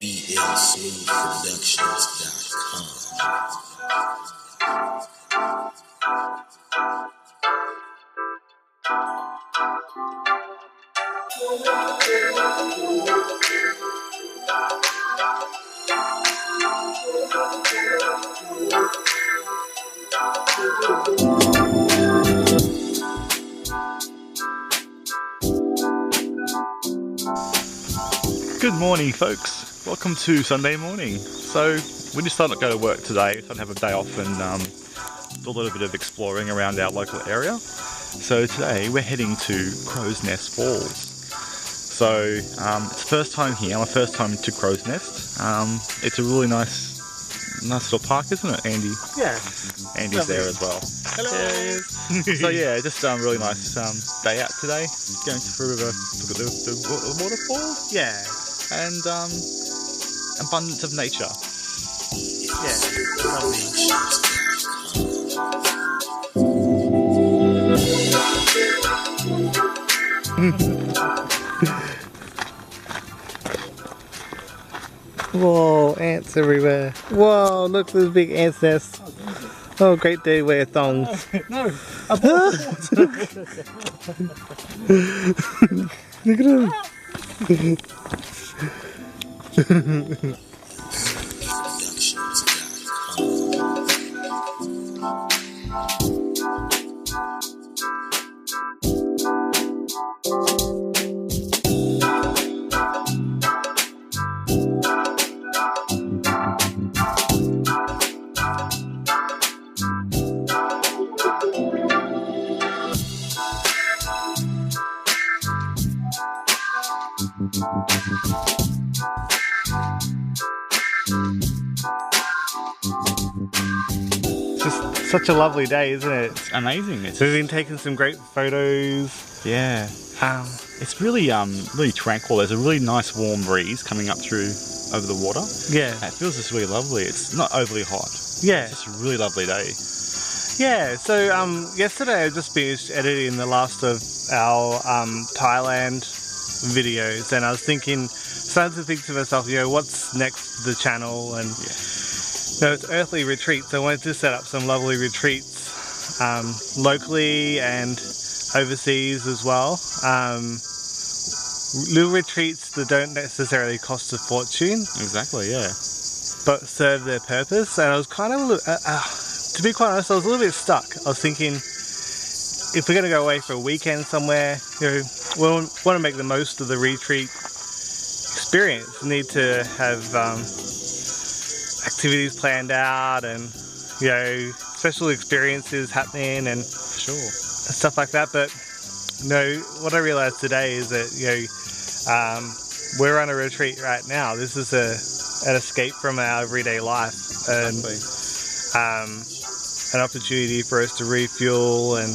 BLSmoothProductions.com. Good morning, folks. Welcome to Sunday morning. So we decided not to go to work today, so I'd have a day off and do a little bit of exploring around our local area. So today we're heading to Crow's Nest Falls. So it's the first time here, my first time to Crow's Nest. It's a really nice little park, isn't it, Andy? Yeah. Andy's there as well. Hello. So yeah, just really nice day out today. Going through the waterfalls. Yeah. And abundance of nature. Yeah. Lovely. Whoa, ants everywhere. Whoa, look, there's a big ants nest. Oh, great day to wear thongs. No, Look at him. It's just such a lovely day, isn't it? It's amazing. It's We've been taking some great photos. yeah. It's really really tranquil. There's a really nice warm breeze coming up through over the water. Yeah. It feels just really lovely. It's not overly hot. Yeah. It's just a really lovely day. Yeah, so yesterday I just finished editing the last of our Thailand videos, and I was starting to think to myself, what's next to the channel, and it's earthly retreats. I wanted to set up some lovely retreats locally and overseas as well. Little retreats that don't necessarily cost a fortune, Exactly. Yeah. but serve their purpose. And I was kind of, to be quite honest, I was a little bit stuck. I was thinking, if we're going to go away for a weekend somewhere, we want to make the most of the retreat experience. We need to have activities planned out, and special experiences happening, and Sure. stuff like that. But what I realized today is that we're on a retreat right now. This is an escape from our everyday life, and an opportunity for us to refuel and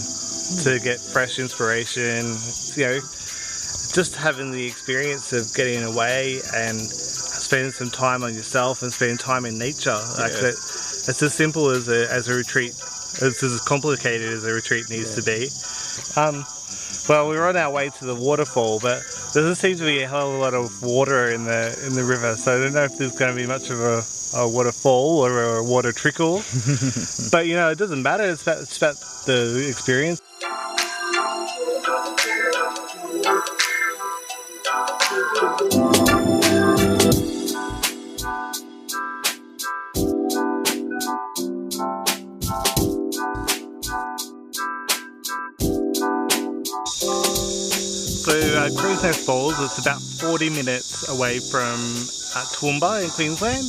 to get fresh inspiration. Just having the experience of getting away and spending some time on yourself and spending time in nature. Like that, it's as simple as a retreat. It's as complicated as a retreat needs to be. Well, we're on our way to the waterfall, but there doesn't seem to be a hell of a lot of water in the river, so I don't know if there's going to be much of a waterfall or a water trickle. But it doesn't matter. It's about the experience. So Crow's Nest Falls, it's about 40 minutes away from Toowoomba in Queensland,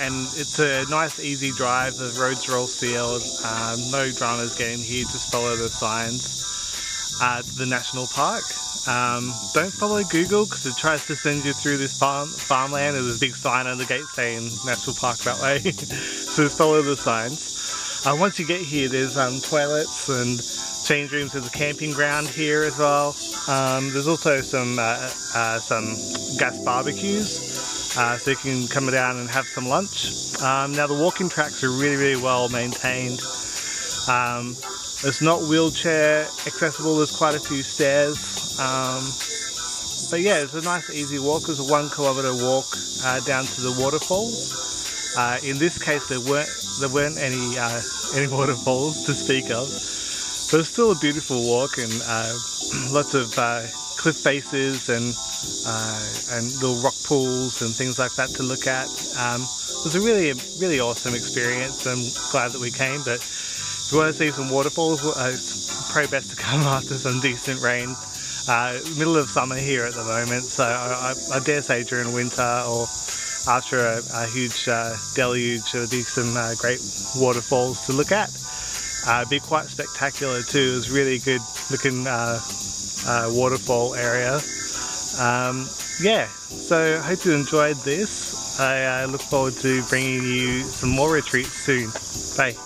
and it's a nice easy drive. The roads are all sealed, no dramas getting here, just follow the signs to the national park. Don't follow Google because it tries to send you through this farmland. There's a big sign on the gate saying National Park that way, so follow the signs. Once you get here, there's toilets and change rooms. There's a camping ground here as well. There's also some gas barbecues, so you can come down and have some lunch. Now the walking tracks are really, really well maintained. It's not wheelchair accessible. There's quite a few stairs, But yeah, it's a nice easy walk. It was a 1 kilometer walk down to the waterfalls. In this case, there weren't any waterfalls to speak of, but it's still a beautiful walk, and lots of cliff faces and little rock pools and things like that to look at. It was a really awesome experience. I'm glad that we came, but if you want to see some waterfalls, it's probably best to come after some decent rain. Middle of summer here at the moment, so I dare say during winter or after a huge deluge, there'll be some great waterfalls to look at. Be quite spectacular too. It was really good looking waterfall area. Yeah, so I hope you enjoyed this. I look forward to bringing you some more retreats soon. Bye.